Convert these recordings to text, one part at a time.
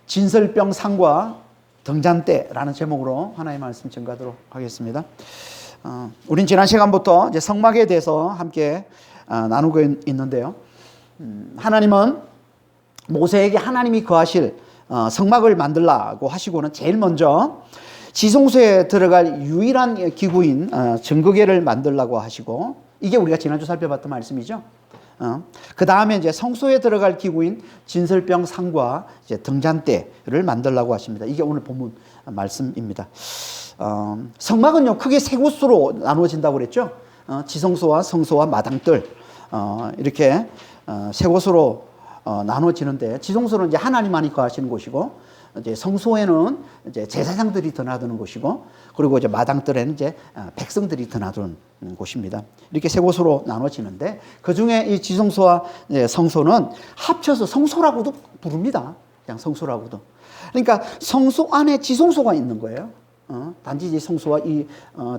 진설병 상과 등잔대라는 제목으로 하나님의 말씀 전가하도록 하겠습니다. 우린 지난 시간부터 이제 성막에 대해서 함께 나누고 있는데요. 하나님은 모세에게 하나님이 거하실 성막을 만들라고 하시고는 제일 먼저 지성소에 들어갈 유일한 기구인 증거궤를 만들라고 하시고, 이게 우리가 지난주 살펴봤던 말씀이죠. 그 다음에 이제 성소에 들어갈 기구인 진설병 상과 이제 등잔대를 만들라고 하십니다. 이게 오늘 본문 말씀입니다. 성막은요, 크게 세 곳으로 나누어진다고 그랬죠. 지성소와 성소와 마당들, 이렇게 세 곳으로 나누어지는데, 지성소는 이제 하나님만이 거하시는 곳이고, 이제 성소에는 이제 제사장들이 드나드는 곳이고, 그리고 이제 마당들에는 이제 백성들이 드나드는 곳입니다. 이렇게 세 곳으로 나눠지는데, 그 중에 이 지성소와 성소는 합쳐서 성소라고도 부릅니다. 그냥 성소라고도. 그러니까 성소 안에 지성소가 있는 거예요. 단지 이제 성소와 이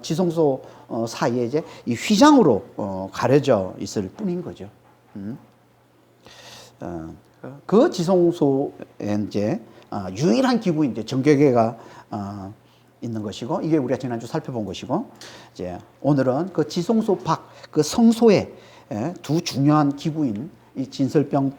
지성소 사이에 이제 이 휘장으로 가려져 있을 뿐인 거죠. 그 지성소에 이제 유일한 기구인 이제 정교궤가 있는 것이고, 이게 우리가 지난주 살펴본 것이고, 이제 오늘은 그 지성소 밖, 그 성소의 두 중요한 기구인 이 진설병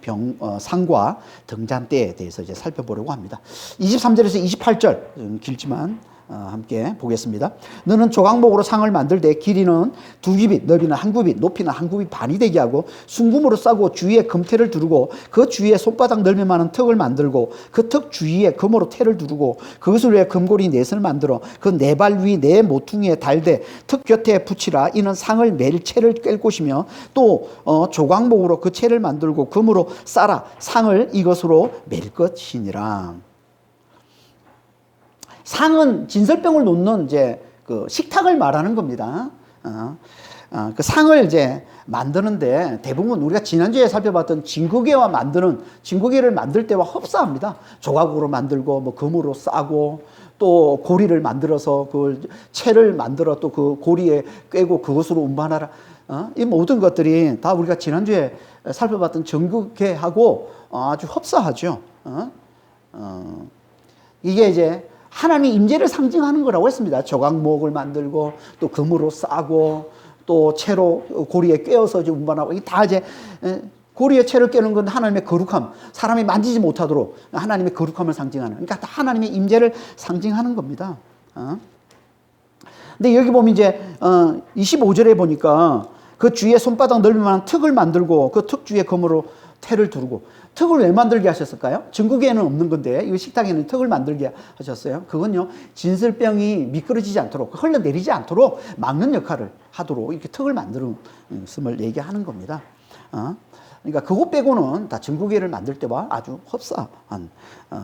상과 등잔대에 대해서 이제 살펴보려고 합니다. 23절에서 28절, 길지만 함께 보겠습니다. 너는 조각목으로 상을 만들되 길이는 2규빗, 너비는 1규빗, 높이는 1규빗 반이 되게 하고 순금으로 싸고 주위에 금태를 두르고 그 주위에 손바닥 넓이만한 턱을 만들고 그 턱 주위에 금으로 태를 두르고 그것을 위해 금고리 넷을 만들어 그 네 발 위 네 모퉁이에 달되 턱 곁에 붙이라. 이는 상을 맬 채를 꿰 곳이며 또 조각목으로 그 채를 만들고 금으로 싸라. 상을 이것으로 맬 것이니라. 상은 진설병을 놓는 이제 그 식탁을 말하는 겁니다. 그 상을 이제 만드는데 대부분 우리가 지난주에 살펴봤던 진구궤와 만드는 진구궤를 만들 때와 흡사합니다. 조각으로 만들고 뭐 금으로 싸고 또 고리를 만들어서 그 채를 만들어 또 그 고리에 꿰고 그것으로 운반하라. 이 모든 것들이 다 우리가 지난주에 살펴봤던 진구궤하고 아주 흡사하죠. 이게 이제 하나님의 임재를 상징하는 거라고 했습니다. 조각목을 만들고 또 금으로 싸고 또 채로 고리에 꿰어서 운반하고, 이게 다 이제 고리에 채를 꿰는 건 하나님의 거룩함, 사람이 만지지 못하도록 하나님의 거룩함을 상징하는, 그러니까 다 하나님의 임재를 상징하는 겁니다. 근데 여기 보면 이제 25절에 보니까 그 주위에 손바닥 넓이만한 턱을 만들고 그 턱 주위에 금으로 태를 두르고, 턱을 왜 만들게 하셨을까요? 중국에는 없는 건데 이 식탁에는 턱을 만들게 하셨어요. 그건요, 진설병이 미끄러지지 않도록, 흘러내리지 않도록 막는 역할을 하도록 이렇게 턱을 만들었음을 얘기하는 겁니다. 그러니까 그것 빼고는 다 중국에를 만들 때와 아주 흡사한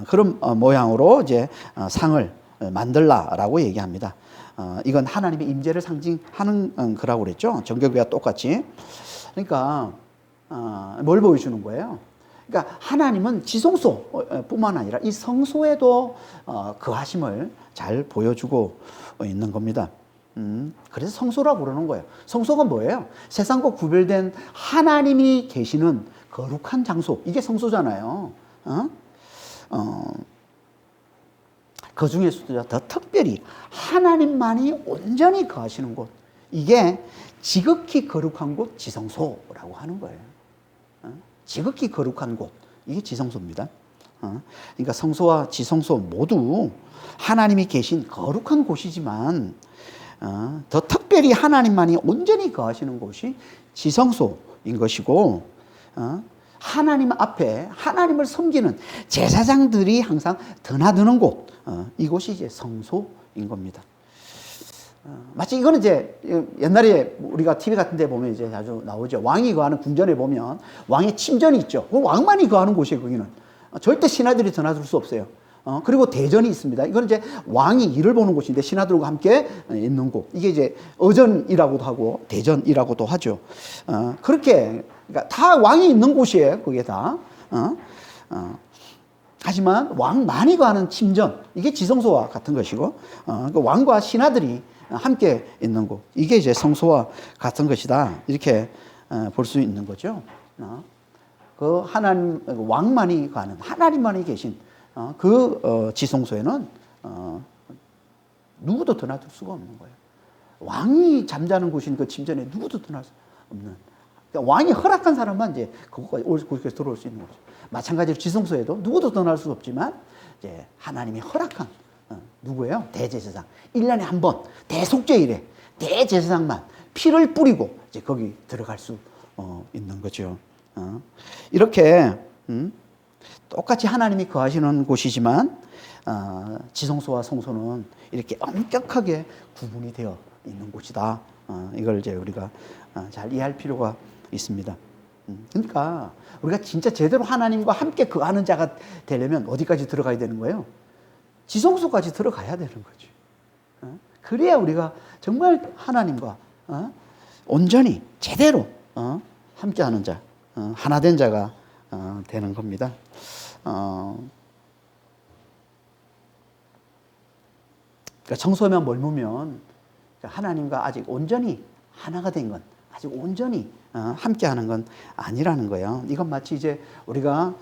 그런 모양으로 이제 상을 만들라라고 얘기합니다. 이건 하나님의 임재를 상징하는 거라고 그랬죠. 정교궤와 똑같이. 그러니까 뭘 보여주는 거예요? 그러니까 하나님은 지성소뿐만 아니라 이 성소에도 거하심을 잘 보여주고 있는 겁니다. 그래서 성소라고 그러는 거예요. 성소가 뭐예요? 세상과 구별된 하나님이 계시는 거룩한 장소, 이게 성소잖아요. 그 중에서도 더 특별히 하나님만이 온전히 거하시는 곳, 이게 지극히 거룩한 곳, 지성소라고 하는 거예요. 지극히 거룩한 곳, 이게 지성소입니다. 그러니까 성소와 지성소 모두 하나님이 계신 거룩한 곳이지만 더 특별히 하나님만이 온전히 거하시는 곳이 지성소인 것이고, 하나님 앞에 하나님을 섬기는 제사장들이 항상 드나드는 곳, 이곳이 이제 성소인 겁니다. 마치 이거는 이제 옛날에 우리가 TV 같은 데 보면 이제 자주 나오죠. 왕이 거하는 궁전에 보면 왕의 침전이 있죠. 그 왕만이 거하는 곳이에요, 거기는. 절대 신하들이 드나들 수 없어요. 그리고 대전이 있습니다. 이건 이제 왕이 일을 보는 곳인데 신하들과 함께 있는 곳. 이게 이제 어전이라고도 하고 대전이라고도 하죠. 그렇게, 그러니까 다 왕이 있는 곳이에요, 그게 다. 하지만 왕만이 거하는 침전, 이게 지성소와 같은 것이고, 그 왕과 신하들이 함께 있는 곳, 이게 이제 성소와 같은 것이다, 이렇게 볼 수 있는 거죠. 그 하나님, 왕만이 가는, 하나님만이 계신 지성소에는 누구도 드나들 수가 없는 거예요. 왕이 잠자는 곳인 그 침전에 누구도 드나들 수 없는. 그러니까 왕이 허락한 사람만 이제 거기까지 들어올 수 있는 거죠. 마찬가지로 지성소에도 누구도 드나들 수 없지만 이제 하나님이 허락한 누구예요? 대제사장. 1년에 한 번 대속죄일에 대제사장만 피를 뿌리고 이제 거기 들어갈 수 있는 거죠. 이렇게 똑같이 하나님이 거하시는 곳이지만 지성소와 성소는 이렇게 엄격하게 구분이 되어 있는 곳이다. 이걸 이제 우리가 잘 이해할 필요가 있습니다. 그러니까 우리가 진짜 제대로 하나님과 함께 거하는 자가 되려면 어디까지 들어가야 되는 거예요? 지성소까지 들어가야 되는 거죠. 그래야 우리가 정말 하나님과 온전히 제대로 함께하는 자, 하나 된 자가 되는 겁니다. 그러니까 성소에만 머물면 하나님과 아직 온전히 하나가 된 건, 아직 온전히 함께하는 건 아니라는 거예요. 이건 마치 이제 우리가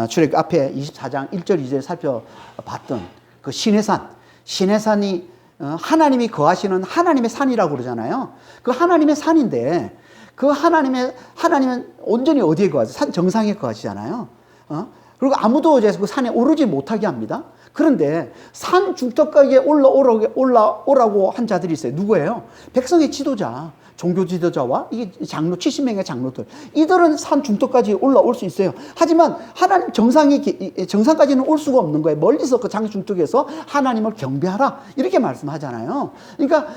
출애굽 앞에 24장 1절 2절 살펴봤던 그 시내산이 하나님이 거하시는 하나님의 산이라고 그러잖아요. 그 하나님의 산인데 그 하나님은 온전히 어디에 거하죠? 산 정상에 거하시잖아요. 그리고 아무도 이제 그 산에 오르지 못하게 합니다. 그런데 산 중턱까지 올라오라고 한 자들이 있어요. 누구예요? 백성의 지도자, 종교 지도자와 이 장로 70명의 장로들. 이들은 산 중턱까지 올라올 수 있어요. 하지만 하나님 정상까지는 올 수가 없는 거예요. 멀리서 그 장 중턱에서 하나님을 경배하라 이렇게 말씀하잖아요. 그러니까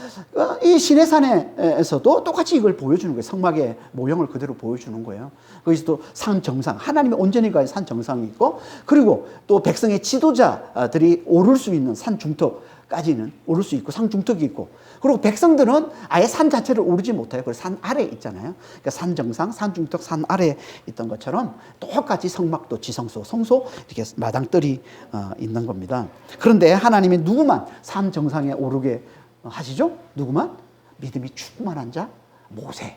이 시내산에서도 똑같이 이걸 보여주는 거예요. 성막의 모형을 그대로 보여주는 거예요. 거기서 또 산 정상, 하나님의 온전히 가야 산 정상이 있고, 그리고 또 백성의 지도자들이 오를 수 있는 산 중턱까지는 오를 수 있고, 산 중턱이 있고, 그리고 백성들은 아예 산 자체를 오르지 못해요. 그래서 산 아래에 있잖아요. 그러니까 산 정상, 산 중턱, 산 아래에 있던 것처럼 똑같이 성막도 지성소, 성소 이렇게 마당들이 있는 겁니다. 그런데 하나님이 누구만 산 정상에 오르게 하시죠? 누구만? 믿음이 충만한 자? 모세만.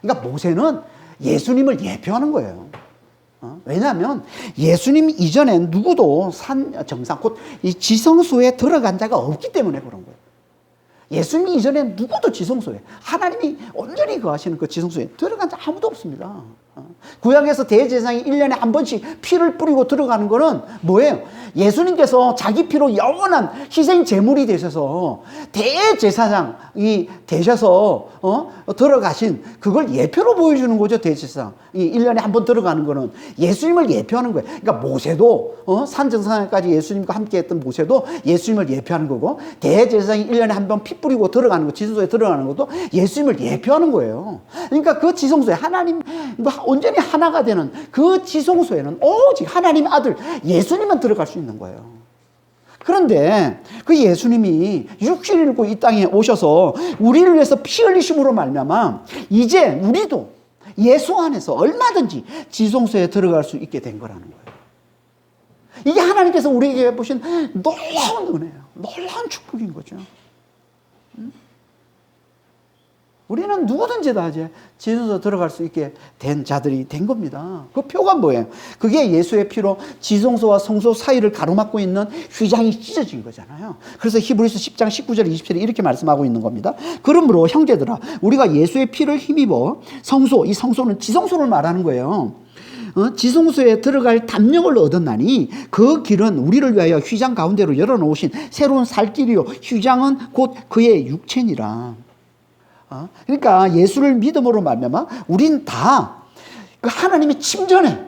그러니까 모세는 예수님을 예표하는 거예요. 왜냐하면 예수님 이전엔 누구도 산 정상, 곧 이 지성소에 들어간 자가 없기 때문에 그런 거예요. 예수님 이전엔 누구도 지성소에, 하나님이 온전히 거하시는 그 지성소에 들어간 자 아무도 없습니다. 구약에서 대제사장이 1년에 한 번씩 피를 뿌리고 들어가는 거는 뭐예요? 예수님께서 자기 피로 영원한 희생 제물이 되셔서 대제사장이 되셔서 들어가신 그걸 예표로 보여주는 거죠. 대제사장 이 1년에 한 번 들어가는 거는 예수님을 예표하는 거예요. 그러니까 모세도 산정상까지 예수님과 함께했던 모세도 예수님을 예표하는 거고, 대제사장이 1년에 한 번 피 뿌리고 들어가는 거, 지성소에 들어가는 것도 예수님을 예표하는 거예요. 그러니까 그 지성소에 하나님 온전히 하나가 되는 그 지성소에는 오직 하나님의 아들 예수님만 들어갈 수 있는 거예요. 그런데 그 예수님이 육신을 입고 이 땅에 오셔서 우리를 위해서 피 흘리심으로 말미암아 이제 우리도 예수 안에서 얼마든지 지성소에 들어갈 수 있게 된 거라는 거예요. 이게 하나님께서 우리에게 보신 놀라운 은혜예요. 놀라운 축복인 거죠. 우리는 누구든지 다 이제 지성소에 들어갈 수 있게 된 자들이 된 겁니다. 그 표가 뭐예요? 그게 예수의 피로 지성소와 성소 사이를 가로막고 있는 휘장이 찢어진 거잖아요. 그래서 히브리서 10장 19절 20절에 이렇게 말씀하고 있는 겁니다. 그러므로 형제들아, 우리가 예수의 피를 힘입어 성소, 이 성소는 지성소를 말하는 거예요. 지성소에 들어갈 담력을 얻었나니 그 길은 우리를 위하여 휘장 가운데로 열어놓으신 새로운 살 길이요 휘장은 곧 그의 육체니라. 그러니까 예수를 믿음으로 말미암아 우린 다 그 하나님의 침전에,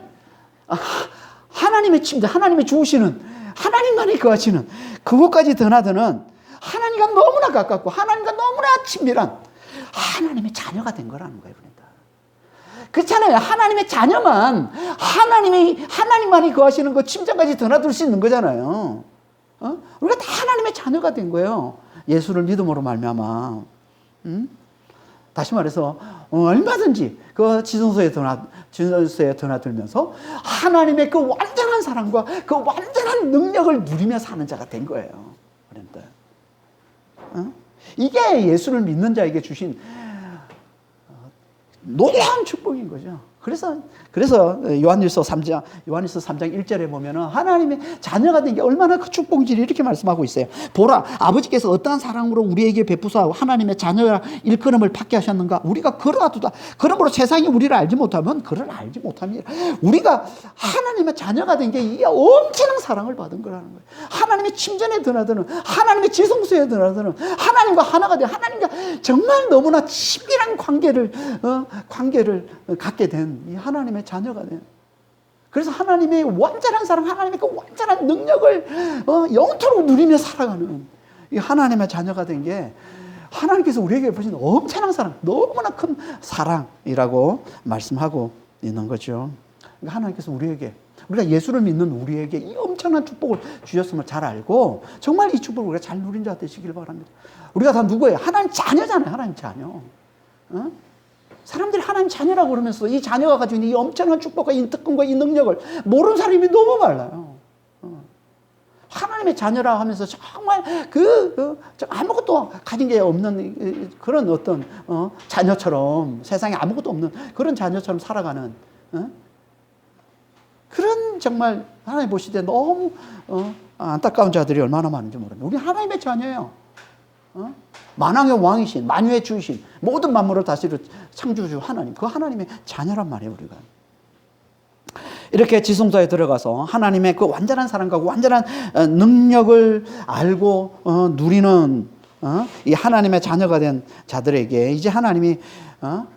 하나님의 침전, 하나님이 주시는, 하나님만이 거하시는 그것까지 드나드는 하나님과 너무나 가깝고 하나님과 너무나 친밀한 하나님의 자녀가 된 거라는 거예요. 그러니까 그렇잖아요. 하나님의 자녀만 하나님만이 거하시는 그 침전까지 드나들 수 있는 거잖아요. 우리가 다 하나님의 자녀가 된 거예요. 예수를 믿음으로 말미암아. 다시 말해서 얼마든지 그 지성소에 드나들면서 하나님의 그 완전한 사랑과 그 완전한 능력을 누리며 사는 자가 된 거예요. 그런데 이게 예수를 믿는 자에게 주신 놀라운 축복인 거죠. 그래서 요한일서 3장 1절에 보면은 하나님의 자녀가 된 게 얼마나 그 축복인지를 이렇게 말씀하고 있어요. 보라, 아버지께서 어떠한 사랑으로 우리에게 베푸사 하나님의 자녀라 일컬음을 받게 하셨는가? 우리가 그러하도다. 그러므로 세상이 우리를 알지 못하면 그를 알지 못합니다. 우리가 하나님의 자녀가 된 게 이게 엄청난 사랑을 받은 거라는 거예요. 하나님의 침전에 드나드는, 하나님의 지성소에 드나드는, 하나님과 하나가 된, 하나님과 정말 너무나 친밀한 관계를 갖게 된 이 하나님의 자녀가 돼요. 그래서 하나님의 완전한 사랑, 하나님의 그 완전한 능력을 영토록 누리며 살아가는 이 하나님의 자녀가 된 게 하나님께서 우리에게 보신 엄청난 사랑, 너무나 큰 사랑이라고 말씀하고 있는 거죠. 그러니까 하나님께서 우리가 예수를 믿는 우리에게 이 엄청난 축복을 주셨음을 잘 알고 정말 이 축복을 우리가 잘 누린 자 되시길 바랍니다. 우리가 다 누구예요? 하나님 자녀잖아요. 하나님 자녀. 사람들이 하나님 자녀라고 그러면서 이 자녀가 가지고 있는 이 엄청난 축복과 이 특권과 이 능력을 모르는 사람이 너무 많아요. 하나님의 자녀라 하면서 정말 아무것도 가진 게 없는 그런 어떤 자녀처럼, 세상에 아무것도 없는 그런 자녀처럼 살아가는 그런 정말 하나님 보실 때 너무 안타까운 자들이 얼마나 많은지 모릅니다. 우리 하나님의 자녀예요. 만왕의 왕이신, 만유의 주이신, 모든 만물을 다스리는 창조주 하나님, 그 하나님의 자녀란 말이에요. 우리가 이렇게 지성소에 들어가서 하나님의 그 완전한 사랑과 완전한 능력을 알고 누리는 이 하나님의 자녀가 된 자들에게 이제 하나님이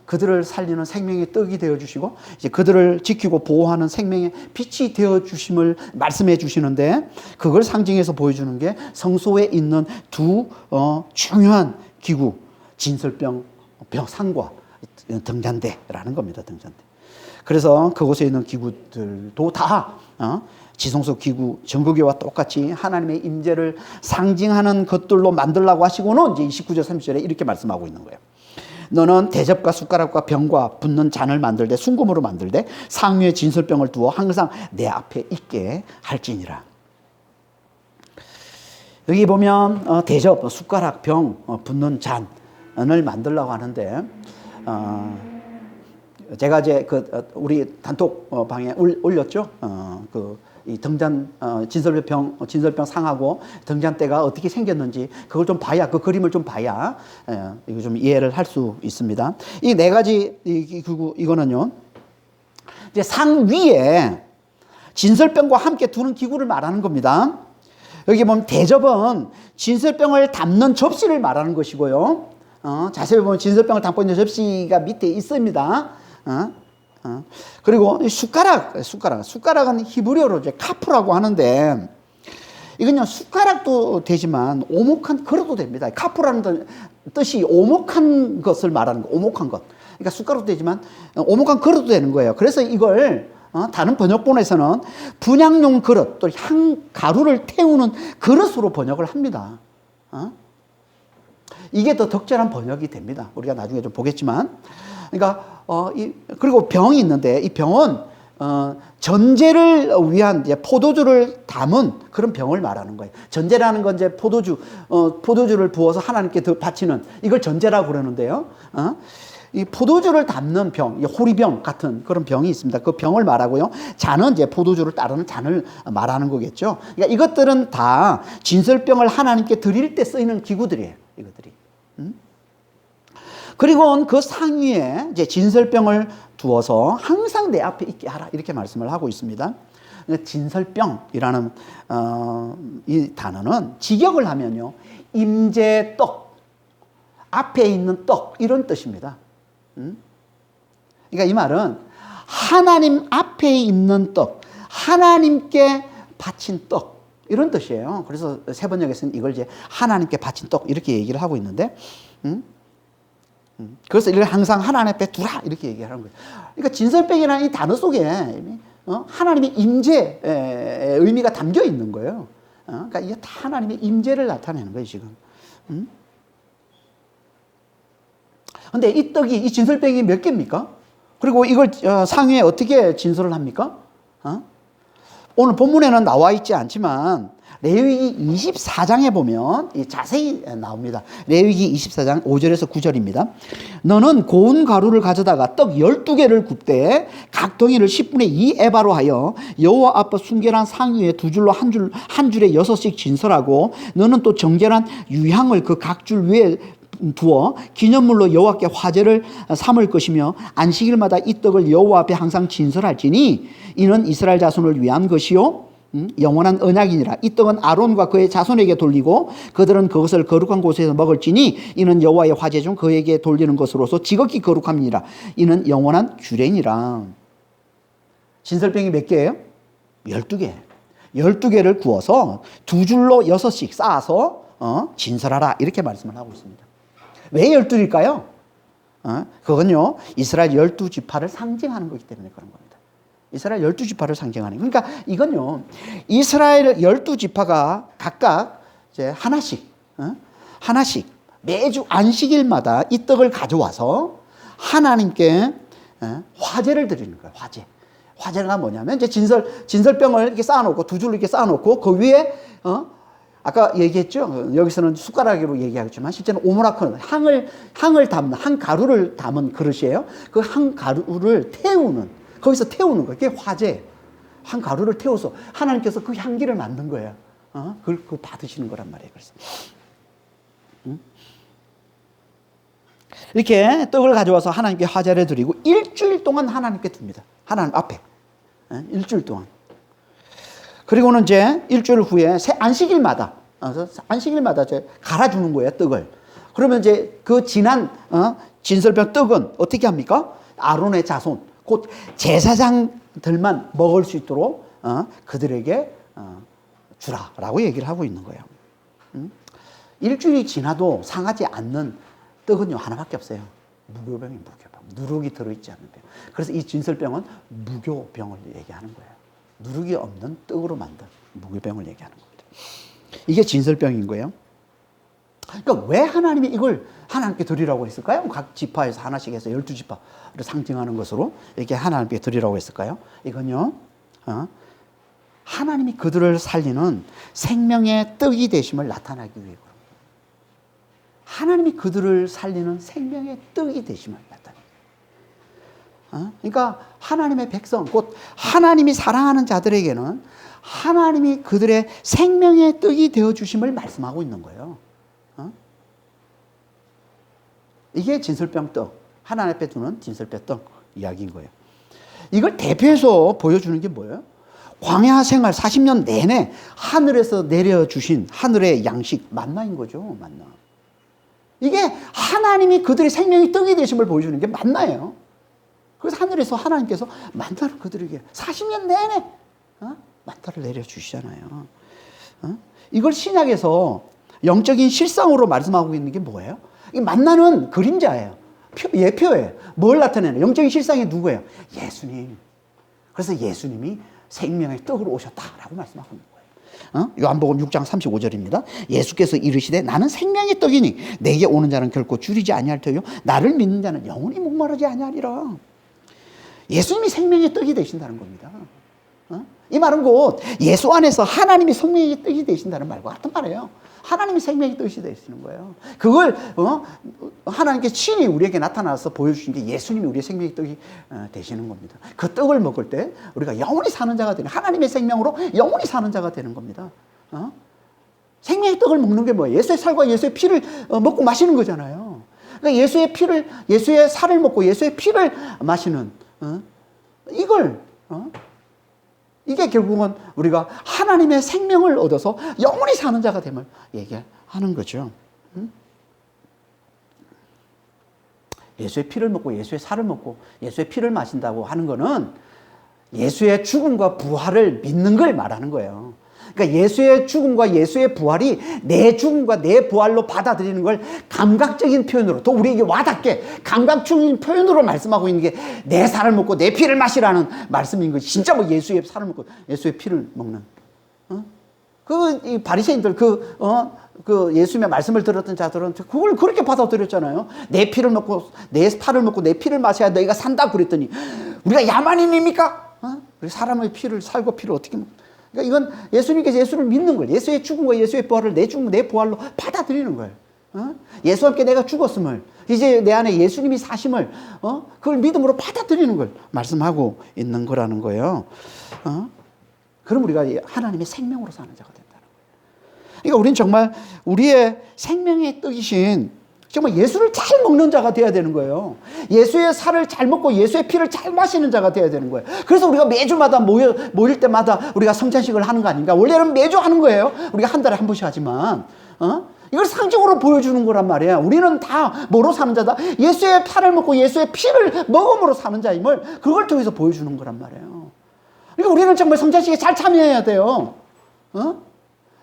그들을 살리는 생명의 떡이 되어 주시고 이제 그들을 지키고 보호하는 생명의 빛이 되어 주심을 말씀해 주시는데, 그걸 상징해서 보여주는 게 성소에 있는 두 중요한 기구, 진설병 상과 등잔대라는 겁니다. 등잔대. 그래서 그곳에 있는 기구들도 다 지성소 기구 전구기와 똑같이 하나님의 임재를 상징하는 것들로 만들라고 하시고는 이제 29절 30절에 이렇게 말씀하고 있는 거예요. 너는 대접과 숟가락과 병과 붓는 잔을 만들되 순금으로 만들되 상위에 진설병을 두어 항상 내 앞에 있게 할지니라. 여기 보면 대접, 숟가락, 병, 붓는 잔을 만들라고 하는데 제가 이제 우리 단톡 방에 올렸죠. 이 진설병 상하고 등잔대가 어떻게 생겼는지 그걸 좀 봐야, 그 그림을 좀 봐야 이거 좀 이해를 할 수 있습니다. 이 네 가지 이거는요. 이제 상 위에 진설병과 함께 두는 기구를 말하는 겁니다. 여기 보면 대접은 진설병을 담는 접시를 말하는 것이고요. 자세히 보면 진설병을 담고 있는 접시가 밑에 있습니다. 그리고 숟가락은 히브리어로 이제 카프라고 하는데, 이건요 숟가락도 되지만 오목한 그릇도 됩니다. 카프라는 뜻이 오목한 것을 말하는 거, 오목한 것. 그러니까 숟가락도 되지만 오목한 그릇도 되는 거예요. 그래서 이걸 다른 번역본에서는 분향용 그릇, 또 향가루를 태우는 그릇으로 번역을 합니다. 이게 더 적절한 번역이 됩니다. 우리가 나중에 좀 보겠지만. 그러니까 그리고 병이 있는데 이 병은 전제를 위한 이제 포도주를 담은 그런 병을 말하는 거예요. 전제라는 건 이제 포도주를 부어서 하나님께 바치는 이걸 전제라고 그러는데요. 이 포도주를 담는 병, 호리병 같은 그런 병이 있습니다. 그 병을 말하고요. 잔은 이제 포도주를 따르는 잔을 말하는 거겠죠. 그러니까 이것들은 다 진설병을 하나님께 드릴 때 쓰이는 기구들이에요. 이것들이. 그리고 그 상위에 이제 진설병을 두어서 항상 내 앞에 있게 하라, 이렇게 말씀을 하고 있습니다. 진설병이라는 이 단어는 직역을 하면요, 임재떡, 앞에 있는 떡, 이런 뜻입니다. 그러니까 이 말은 하나님 앞에 있는 떡, 하나님께 바친 떡, 이런 뜻이에요. 그래서 세 번역에서는 이걸 이제 하나님께 바친 떡, 이렇게 얘기를 하고 있는데, 그래서 이걸 항상 하나님 앞에 두라, 이렇게 얘기하는 거예요. 그러니까 진설병이라는 이 단어 속에 하나님의 임재의 의미가 담겨 있는 거예요. 그러니까 이게 다 하나님의 임재를 나타내는 거예요, 지금. 근데 이 떡이, 이 진설병이 몇 개입니까? 그리고 이걸 상위에 어떻게 진설을 합니까? 오늘 본문에는 나와 있지 않지만 레위기 24장에 보면 자세히 나옵니다. 레위기 24장 5절에서 9절입니다. 너는 고운 가루를 가져다가 떡 12개를 굽되 각 덩이를 10분의 2 에바로 하여 여호와 앞에 순결한 상 위에 두 줄로 한 줄에 6씩 진설하고 너는 또 정결한 유향을 그 각 줄 위에 두어 기념물로 여호와께 화제를 삼을 것이며 안식일마다 이 떡을 여호와 앞에 항상 진설할지니 이는 이스라엘 자손을 위한 것이요 영원한 언약이니라. 이 떡은 아론과 그의 자손에게 돌리고 그들은 그것을 거룩한 곳에서 먹을지니 이는 여호와의 화제 중 그에게 돌리는 것으로서 지극히 거룩함이니라. 이는 영원한 규례니라. 진설병이 몇 개예요? 12개. 12개를 구워서 두 줄로 6씩 쌓아서 진설하라 이렇게 말씀을 하고 있습니다. 왜 12일까요? 그건요 이스라엘 12지파를 상징하는 거기 때문에 그런 겁니다. 이스라엘 12지파를 상징하는. 그러니까 이건요 이스라엘 12지파가 각각 이제 하나씩 매주 안식일마다 이 떡을 가져와서 하나님께 화제를 드리는 거예요. 화제가 뭐냐면 이제 진설병을 이렇게 쌓아놓고 두 줄로 이렇게 쌓아놓고 그 위에 아까 얘기했죠. 여기서는 숟가락으로 얘기하겠지만 실제는 오모라크는 향을 담는 한 가루를 담은 그릇이에요. 그 한 가루를 거기서 태우는 거예요. 그게 화제. 한 가루를 태워서 하나님께서 그 향기를 만든 거예요. 그걸 받으시는 거란 말이에요. 그래서 이렇게 떡을 가져와서 하나님께 화제를 드리고 일주일 동안 하나님께 둡니다. 하나님 앞에 일주일 동안. 그리고는 이제 일주일 후에 안식일마다 이제 갈아주는 거예요. 떡을. 그러면 이제 그 지난 진설병 떡은 어떻게 합니까? 아론의 자손 곧 제사장들만 먹을 수 있도록 그들에게 주라라고 얘기를 하고 있는 거예요. 일주일이 지나도 상하지 않는 떡은요 하나밖에 없어요. 무교병이 누룩이 들어있지 않는 병. 그래서 이 진설병은 무교병을 얘기하는 거예요. 누룩이 없는 떡으로 만든 무교병을 얘기하는 겁니다. 이게 진설병인 거예요. 그러니까 왜 하나님이 이걸 하나님께 드리라고 했을까요? 각 지파에서 하나씩 해서 12지파를 상징하는 것으로 이렇게 하나님께 드리라고 했을까요? 이건요 하나님이 그들을 살리는 생명의 떡이 되심을 나타나기 위해 그런 거예요. 하나님이 그들을 살리는 생명의 떡이 되심을 나타내요. 그러니까 하나님의 백성 곧 하나님이 사랑하는 자들에게는 하나님이 그들의 생명의 떡이 되어주심을 말씀하고 있는 거예요. 이게 진설병 떡, 하나님 앞에 두는 진설병 떡 이야기인 거예요. 이걸 대표해서 보여주는 게 뭐예요? 광야 생활 40년 내내 하늘에서 내려주신 하늘의 양식 만나인 거죠. 만나. 이게 하나님이 그들의 생명의 떡이 되심을 보여주는 게 만나예요. 그래서 하늘에서 하나님께서 만나를 그들에게 40년 내내 만나를 내려주시잖아요. 이걸 신약에서 영적인 실상으로 말씀하고 있는 게 뭐예요? 이 만나는 그림자예요. 예표예요. 뭘 나타내는? 영적인 실상이 누구예요? 예수님. 그래서 예수님이 생명의 떡으로 오셨다라고 말씀하고 있는 거예요. 요한복음 6장 35절입니다. 예수께서 이르시되 나는 생명의 떡이니 내게 오는 자는 결코 줄이지 아니할 터요 나를 믿는 자는 영원히 목마르지 아니하리라. 예수님이 생명의 떡이 되신다는 겁니다. 이 말은 곧 예수 안에서 하나님이 생명의 떡이 되신다는 말과 같은 말이에요. 하나님이 생명의 떡이 되시는 거예요. 그걸 하나님께 친히 우리에게 나타나서 보여주신 게 예수님이 우리의 생명의 떡이 되시는 겁니다. 그 떡을 먹을 때 우리가 영원히 사는 자가 되는 하나님의 생명으로 영원히 사는 자가 되는 겁니다. 생명의 떡을 먹는 게 뭐예요? 예수의 살과 예수의 피를 먹고 마시는 거잖아요. 그러니까 예수의 살을 먹고 예수의 피를 마시는 이게 결국은 우리가 하나님의 생명을 얻어서 영원히 사는 자가 됨을 얘기하는 거죠. 예수의 피를 먹고 예수의 살을 먹고 예수의 피를 마신다고 하는 거는 예수의 죽음과 부활을 믿는 걸 말하는 거예요. 그러니까 예수의 죽음과 예수의 부활이 내 죽음과 내 부활로 받아들이는 걸 감각적인 표현으로 또 우리에게 와닿게 감각적인 표현으로 말씀하고 있는 게 내 살을 먹고 내 피를 마시라는 말씀인 거지. 진짜 뭐 예수의 살을 먹고 예수의 피를 먹는. 이 바리새인들 그 예수님의 말씀을 들었던 자들은 그걸 그렇게 받아들였잖아요. 내 피를 먹고 내 살을 먹고 내 피를 마셔야 너희가 산다 그랬더니 우리가 야만인입니까? 사람의 피를 살과 피를 어떻게 그러니까 이건 예수님께서 예수를 믿는 거예요. 예수의 죽음과 예수의 부활을 내 죽음, 내 부활로 받아들이는 거예요. 예수와 함께 내가 죽었음을, 이제 내 안에 예수님이 사심을, 그걸 믿음으로 받아들이는 걸 말씀하고 있는 거라는 거예요. 그럼 우리가 하나님의 생명으로 사는 자가 된다는 거예요. 그러니까 우리는 정말 우리의 생명의 떡이신 정말 예수를 잘 먹는 자가 돼야 되는 거예요. 예수의 살을 잘 먹고 예수의 피를 잘 마시는 자가 돼야 되는 거예요. 그래서 우리가 매주마다 모일 때마다 우리가 성찬식을 하는 거 아닌가? 원래는 매주 하는 거예요. 우리가 한 달에 한 번씩 하지만, 이걸 상징으로 보여주는 거란 말이에요. 우리는 다 뭐로 사는 자다? 예수의 살을 먹고 예수의 피를 먹음으로 사는 자임을 그걸 통해서 보여주는 거란 말이에요. 그러니까 우리는 정말 성찬식에 잘 참여해야 돼요.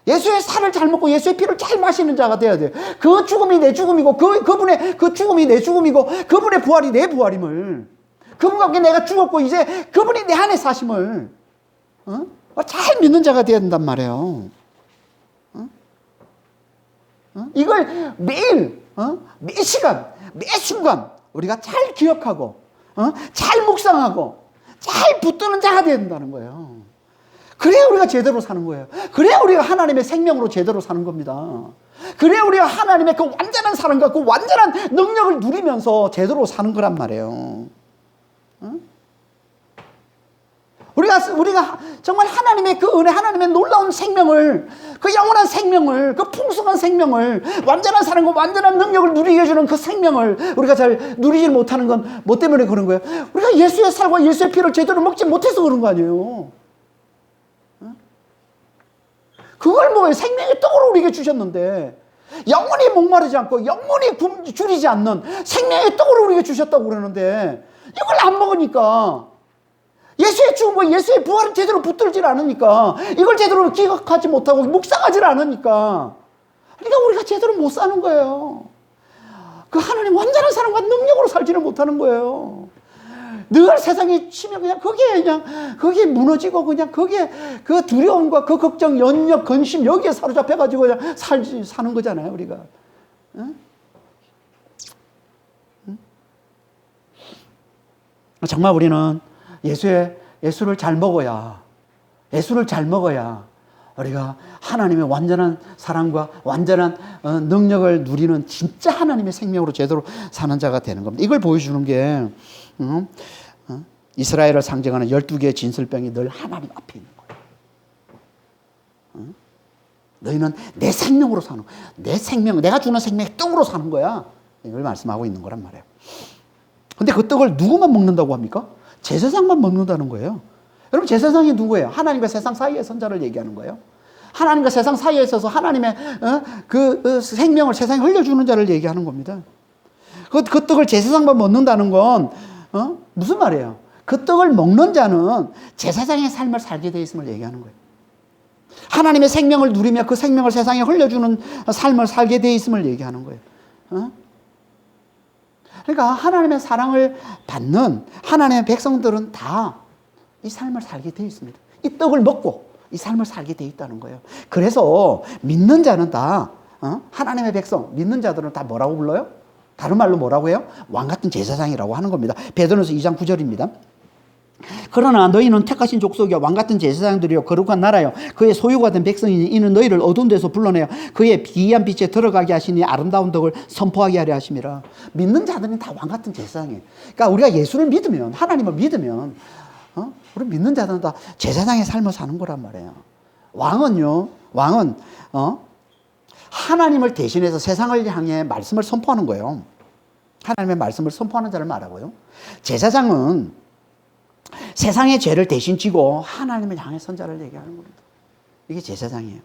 예수의 살을 잘 먹고 예수의 피를 잘 마시는 자가 돼야 돼요. 그 죽음이 내 죽음이고 그분의 그 죽음이 내 죽음이고 그분의 부활이 내 부활임을, 그분과 함께 내가 죽었고 이제 그분이 내 안에 사심을 잘 믿는 자가 돼야 된단 말이에요. 이걸 매일 매 시간 매 순간 우리가 잘 기억하고 잘 묵상하고 잘 붙드는 자가 돼야 된다는 거예요. 그래야 우리가 제대로 사는 거예요. 그래야 우리가 하나님의 생명으로 제대로 사는 겁니다. 그래야 우리가 하나님의 그 완전한 사랑과 그 완전한 능력을 누리면서 제대로 사는 거란 말이에요. 우리가 정말 하나님의 그 은혜, 하나님의 놀라운 생명을, 그 영원한 생명을, 그 풍성한 생명을, 완전한 사랑과 완전한 능력을 누리게 해주는 그 생명을 우리가 잘 누리지 못하는 건 뭐 때문에 그런 거예요? 우리가 예수의 살과 예수의 피를 제대로 먹지 못해서 그런 거 아니에요. 그걸 뭐예요? 생명의 떡으로 우리에게 주셨는데, 영원히 목마르지 않고 영원히 줄이지 않는 생명의 떡으로 우리에게 주셨다고 그러는데, 이걸 안 먹으니까, 예수의 죽음과 예수의 부활을 제대로 붙들질 않으니까, 이걸 제대로 기억하지 못하고 묵상하지 않으니까, 그러니까 우리가 제대로 못 사는 거예요. 그 하나님 완전한 사랑과 능력으로 살지는 못하는 거예요. 늘 세상이 치면 그냥 거기에 무너지고 그냥 거기에 그 두려움과 그 걱정, 연력, 근심 여기에 사로잡혀가지고 그냥 사는 거잖아요, 우리가. 응? 응? 정말 우리는 예수를 잘 먹어야, 우리가 하나님의 완전한 사랑과 완전한 능력을 누리는 진짜 하나님의 생명으로 제대로 사는 자가 되는 겁니다. 이걸 보여주는 게 이스라엘을 상징하는 12개의 진설병이 늘 하나님 앞에 있는 거예요. 너희는 내 생명으로 사는 거야. 내 생명, 내가 주는 생명의 떡으로 사는 거야. 이걸 말씀하고 있는 거란 말이에요. 근데 그 떡을 누구만 먹는다고 합니까? 제사장만 먹는다는 거예요. 여러분, 제사장이 누구예요? 하나님과 세상 사이의 선자를 얘기하는 거예요. 하나님과 세상 사이에 있어서 하나님의 그 생명을 세상에 흘려주는 자를 얘기하는 겁니다. 그 떡을 제사장만 먹는다는 건 무슨 말이에요? 그 떡을 먹는 자는 제사장의 삶을 살게 돼 있음을 얘기하는 거예요. 하나님의 생명을 누리며 그 생명을 세상에 흘려주는 삶을 살게 돼 있음을 얘기하는 거예요. 그러니까 하나님의 사랑을 받는 하나님의 백성들은 다 이 삶을 살게 돼 있습니다. 이 떡을 먹고 이 삶을 살게 돼 있다는 거예요. 그래서 믿는 자는 다, 하나님의 백성, 믿는 자들은 다 뭐라고 불러요? 다른 말로 뭐라고 해요? 왕 같은 제사장이라고 하는 겁니다. 베드로서 2장 9절입니다. 그러나 너희는 택하신 족속이요 왕 같은 제사장들이요 거룩한 나라요 그의 소유가 된 백성이니 이는 너희를 어두운 데서 불러내어 그의 기이한 빛에 들어가게 하시니 아름다운 덕을 선포하게 하려 하심이라. 믿는 자들은 다 왕 같은 제사장이에요. 그러니까 우리가 예수를 믿으면, 하나님을 믿으면, 우리 믿는 자들은 다 제사장의 삶을 사는 거란 말이에요. 왕은 하나님을 대신해서 세상을 향해 말씀을 선포하는 거예요. 하나님의 말씀을 선포하는 자를 말하고요. 제사장은 세상의 죄를 대신 지고 하나님을 향해 선자를 얘기하는 겁니다. 이게 제사장이에요.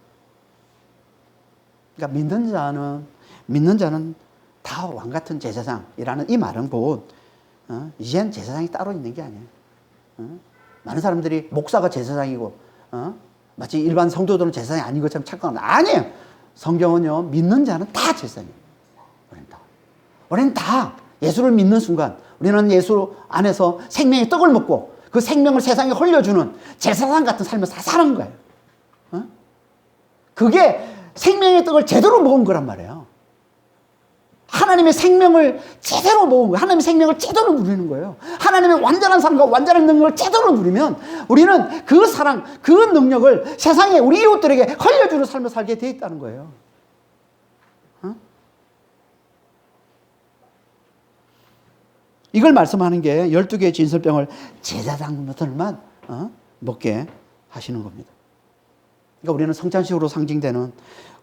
그러니까 믿는 자는 다 왕 같은 제사장이라는 이 말은 곧 이제는 제사장이 따로 있는 게 아니에요. 많은 사람들이 목사가 제사장이고 마치 일반 성도들은 제사장이 아닌 것처럼 착각합니다. 아니에요. 성경은요, 믿는 자는 다 제사장이에요. 우리는 다 예수를 믿는 순간 우리는 예수 안에서 생명의 떡을 먹고 그 생명을 세상에 흘려주는 제사장 같은 삶을 사는 거예요. 그게 생명의 떡을 제대로 먹은 거란 말이에요. 하나님의 생명을 제대로 모은 거예요. 하나님의 생명을 제대로 누리는 거예요. 하나님의 완전한 삶과 완전한 능력을 제대로 누리면 우리는 그 사랑, 그 능력을 세상에 우리 이웃들에게 흘려주는 삶을 살게 되어 있다는 거예요. 이걸 말씀하는 게 12개의 진설병을 제사장들만 먹게 하시는 겁니다. 그러니까 우리는 성찬식으로 상징되는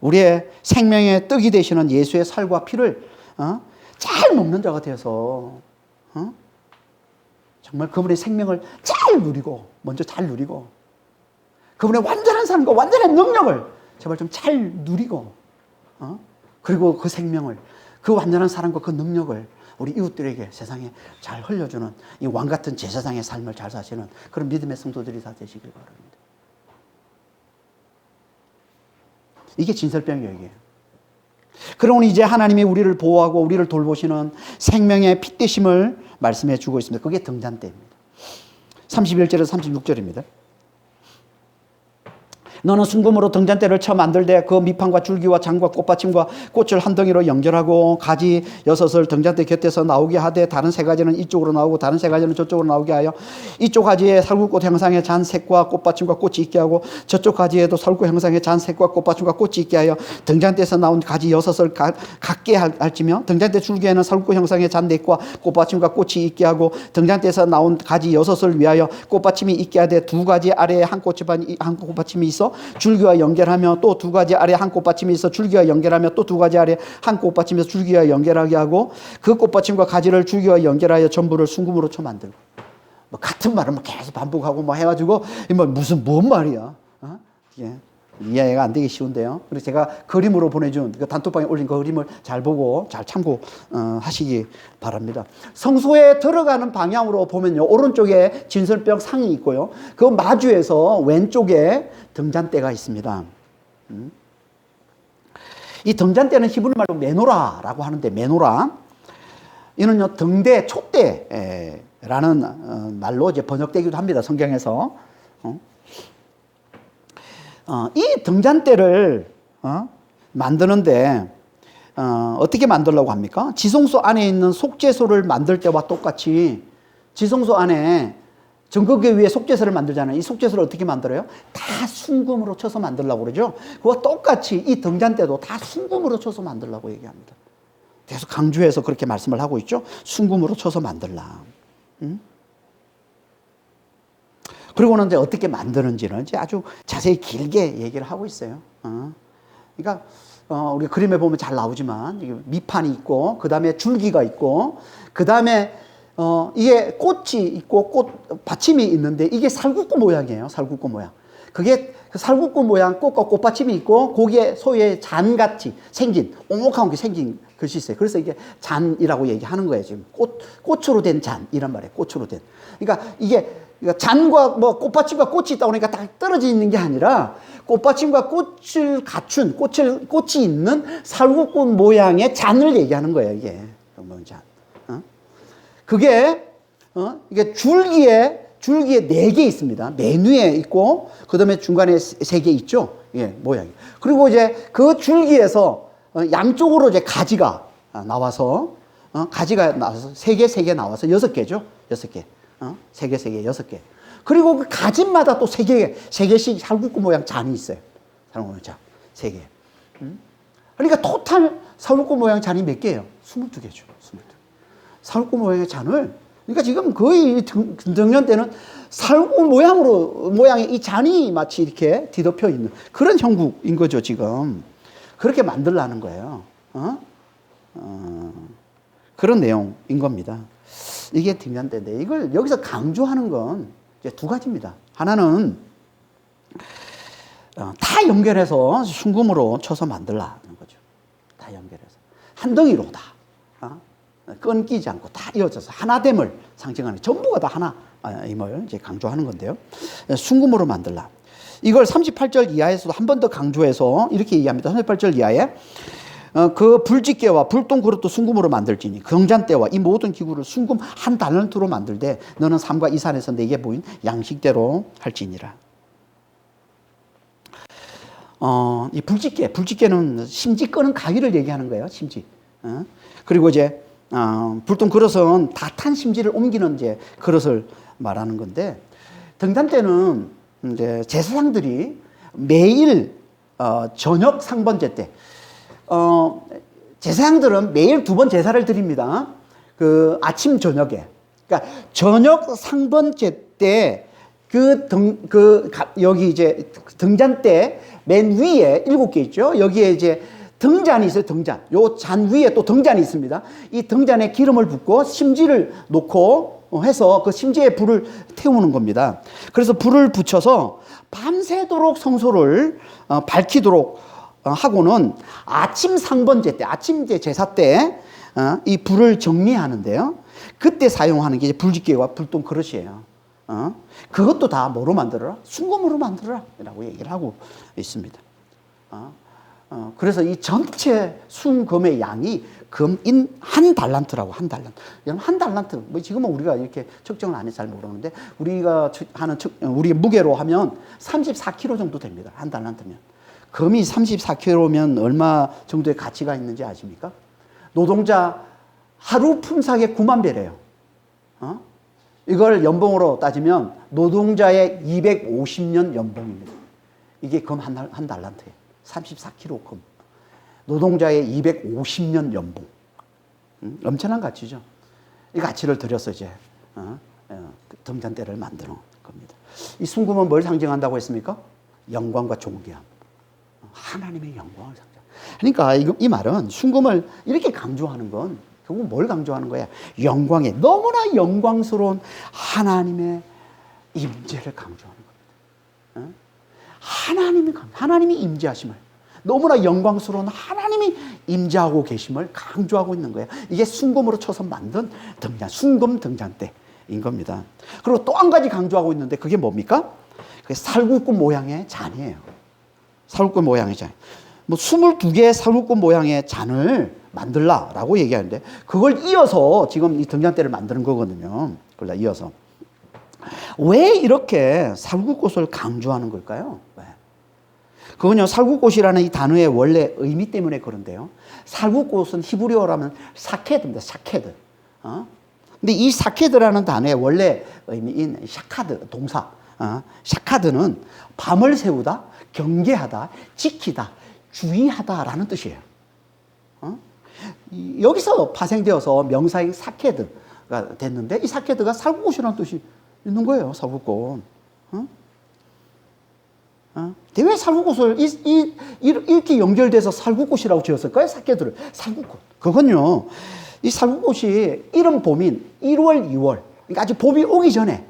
우리의 생명의 떡이 되시는 예수의 살과 피를 잘 먹는 자가 되어서 정말 그분의 생명을 잘 누리고, 먼저 잘 누리고, 그분의 완전한 삶과 완전한 능력을 제발 좀 잘 누리고, 그리고 그 생명을, 그 완전한 사랑과 그 능력을 우리 이웃들에게 세상에 잘 흘려주는 이 왕같은 제사장의 삶을 잘 사시는 그런 믿음의 성도들이 다 되시길 바랍니다. 이게 진설병이에요, 이게. 그러니 이제 하나님이 우리를 보호하고 우리를 돌보시는 생명의 핏되심을 말씀해 주고 있습니다. 그게 등잔대입니다. 31절에서 36절입니다. 너는 순금으로 등잔대를 쳐 만들되 그 밑판과 줄기와 장과 꽃받침과 꽃을 한 덩이로 연결하고 가지 6을 등잔대 곁에서 나오게 하되 다른 3가지는 이쪽으로 나오고 다른 3가지는 저쪽으로 나오게 하여 이쪽 가지에 살구꽃 형상의 잔색과 꽃받침과 꽃이 있게 하고 저쪽 가지에도 살구꽃 형상의 잔색과 꽃받침과 꽃이 있게 하여 등잔대에서 나온 가지 6을 같게 할지며 등잔대 줄기에는 살구꽃 형상의 잔색과 꽃받침과 꽃이 있게 하고 등잔대에서 나온 가지 6을 위하여 꽃받침이 있게 하되 2가지 아래에 한 꽃받침이 있어 줄기와 연결하며 또 2가지 아래 한 꽃받침이 있어 줄기와 연결하며 또 2가지 아래 한 꽃받침에서 줄기와 연결하게 하고 그 꽃받침과 가지를 줄기와 연결하여 전부를 순금으로 쳐 만들고. 뭐 같은 말을 계속 반복하고 뭐 해가지고 무슨 뭔 말이야? 예. 이해가 안 되기 쉬운데요. 그래서 제가 그림으로 보내준 그 단톡방에 올린 그 그림을 잘 보고 잘 참고하시기 바랍니다. 성소에 들어가는 방향으로 보면요, 오른쪽에 진설병 상이 있고요, 그 마주에서 왼쪽에 등잔대가 있습니다. 이 등잔대는 히브리 말로 메노라라고 하는데, 메노라 이는요 등대, 촛대라는 말로 이제 번역되기도 합니다, 성경에서. 이 등잔대를 만드는데 어떻게 만들려고 합니까? 지성소 안에 있는 속죄소를 만들 때와 똑같이 지성소 안에 정거기 위에 속죄소를 만들잖아요. 이 속죄소를 어떻게 만들어요? 다 순금으로 쳐서 만들려고 그러죠. 그와 똑같이 이 등잔대도 다 순금으로 쳐서 만들려고 얘기합니다. 계속 강조해서 그렇게 말씀을 하고 있죠. 순금으로 쳐서 만들라. 그리고는 이제 어떻게 만드는지는 이제 아주 자세히 길게 얘기를 하고 있어요. 그러니까 우리 그림에 보면 잘 나오지만 밑판이 있고, 그 다음에 줄기가 있고, 그 다음에 이게 꽃이 있고 꽃 받침이 있는데 이게 살구꽃 모양이에요. 살구꽃 모양. 그게 살구꽃 모양 꽃과 꽃받침이 있고 거기에 소위의 잔같이 생긴 오목한 게 생긴 것이 있어요. 그래서 이게 잔이라고 얘기하는 거예요. 지금 꽃으로 된 잔이란 말이에요. 꽃으로 된. 그러니까 이게 잔과 뭐 꽃받침과 꽃이 있다 보니까 딱 떨어져 있는 게 아니라 꽃받침과 꽃을 갖춘 꽃이 있는 살구꽃 모양의 잔을 얘기하는 거예요. 이게 잔. 그게 이게 줄기에 4개 있습니다. 맨 위에 있고 그다음에 중간에 3개 있죠. 예, 모양이. 그리고 이제 그 줄기에서 양쪽으로 이제 가지가 나와서 3개 나와서 6개죠. 6개. 3개, 6개. 그리고 그 가지마다 또 3개씩 살구꽃 모양 잔이 있어요. 살구꽃 모양 잔. 3개. 그러니까 토탈 살구꽃 모양 잔이 몇 개예요? 22개죠. 22개. 살구꽃 모양의 잔을, 그러니까 지금 거의 등잔대는 살구꽃 모양의 이 잔이 마치 이렇게 뒤덮여 있는 그런 형국인 거죠, 지금. 그렇게 만들라는 거예요. 그런 내용인 겁니다. 이게 등잔대인데, 이걸 여기서 강조하는 건 이제 2가지입니다. 하나는 다 연결해서 순금으로 쳐서 만들라는 거죠. 다 연결해서 한 덩이로 다 끊기지 않고 다 이어져서 하나됨을 상징하는, 전부가 다 하나임을 이제 강조하는 건데요. 순금으로 만들라. 이걸 38절 이하에서도 한 번 더 강조해서 이렇게 얘기합니다. 38절 이하에 그 불집게와 불똥 그릇도 순금으로 만들지니 경잔대와 이 모든 기구를 순금 한 달란트로 만들되 너는 삼가 이 산에서 내게 보인 양식대로 할지니라. 이 불집게는 심지 끄는 가위를 얘기하는 거예요. 심지 그리고 이제 불똥 그릇은 다 탄 심지를 옮기는 이제 그릇을 말하는 건데, 등잔대는 이제 제사장들이 매일 저녁 상번제 때, 제사장들은 매일 2번 제사를 드립니다. 그 아침 저녁에. 그러니까 저녁 상번제 때 여기 이제 등잔대 맨 위에 7개 있죠. 여기에 이제 등잔이 있어요. 등잔. 요 잔 위에 또 등잔이 있습니다. 이 등잔에 기름을 붓고 심지를 놓고 해서 그 심지에 불을 태우는 겁니다. 그래서 불을 붙여서 밤새도록 성소를 밝히도록 하고는 아침 상번제 때, 아침 제사 때 이 불을 정리하는데요. 그때 사용하는 게 이제 불집게와 불똥 그릇이에요. 그것도 다 뭐로 만들어라? 순금으로 만들어라 라고 얘기를 하고 있습니다. 그래서 이 전체 순금의 양이 금인 1달란트라고, 1달란트. 여러분, 1달란트, 뭐 지금은 우리가 이렇게 측정을 안 해서 잘 모르는데, 우리가 하는 우리 무게로 하면 34kg 정도 됩니다. 1달란트면. 금이 34kg면 얼마 정도의 가치가 있는지 아십니까? 노동자 하루 품삯의 9만 배래요. 이걸 연봉으로 따지면 노동자의 250년 연봉입니다. 이게 금 한 달란트예요. 34kg 금. 노동자의 250년 연봉. 엄청난 가치죠. 이 가치를 들여서 이제 등잔대를 만드는 겁니다. 이 순금은 뭘 상징한다고 했습니까? 영광과 존귀함. 하나님의 영광을 상징. 그러니까 이 말은 순금을 이렇게 강조하는 건 결국 뭘 강조하는 거야? 영광의, 너무나 영광스러운 하나님의 임재를 강조하는 겁니다. 하나님이 임재하심을, 너무나 영광스러운 하나님이 임재하고 계심을 강조하고 있는 거예요. 이게 순금으로 쳐서 만든 순금 등잔대인 겁니다. 그리고 또 한 가지 강조하고 있는데 그게 뭡니까? 그게 살구꽃 모양의 잔이에요. 살구꽃 모양의 잔. 뭐 22개의 살구꽃 모양의 잔을 만들라라고 얘기하는데, 그걸 이어서 지금 이 등잔대를 만드는 거거든요. 그걸 이어서. 왜 이렇게 살구꽃을 강조하는 걸까요? 왜? 그건요, 살구꽃이라는 이 단어의 원래 의미 때문에 그런데요. 살구꽃은 히브리어라면 사케드입니다. 사케드. 근데 이 사케드라는 단어의 원래 의미인 샤카드, 동사. 샤카드는 밤을 새우다, 경계하다, 지키다, 주의하다라는 뜻이에요. 여기서 파생되어서 명사인 사케드가 됐는데, 이 사케드가 살구꽃이라는 뜻이 있는 거예요. 살구꽃. 왜 살구꽃을 이렇게 연결돼서 살구꽃이라고 지었을까요? 사케드를. 살구꽃. 그건요, 이 살구꽃이 이른 봄인 1월, 2월, 그러니까 아직 봄이 오기 전에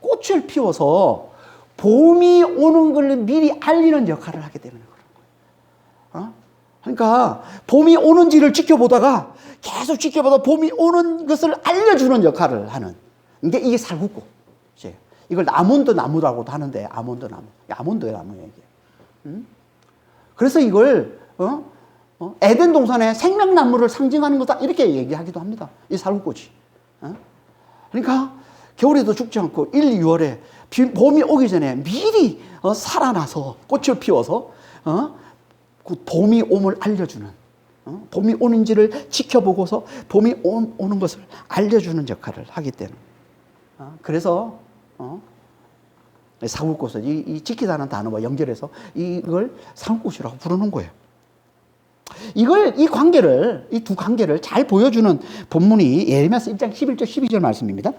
꽃을 피워서 봄이 오는 걸 미리 알리는 역할을 하기 때문에 그런 거예요. 그러니까 봄이 오는지를 지켜보다가 계속 지켜보다 봄이 오는 것을 알려주는 역할을 하는 게 이게 살구꽃. 이걸 아몬드 나무라고도 하는데, 아몬드 나무 얘기예요. 그래서 이걸 에덴 동산의 생명나무를 상징하는 거다 이렇게 얘기하기도 합니다. 이 살구꽃이. 그러니까 겨울에도 죽지 않고 1, 2월에 봄이 오기 전에 미리 살아나서 꽃을 피워서 그 봄이 옴을 알려주는, 봄이 오는지를 지켜보고서 봄이 오는 것을 알려주는 역할을 하기 때문에. 그래서 살구꽃을 이 지키다는 단어와 연결해서 이걸 살구꽃이라고 부르는 거예요. 이 두 관계를 잘 보여주는 본문이 예레미야서 1장 11절 12절 말씀입니다.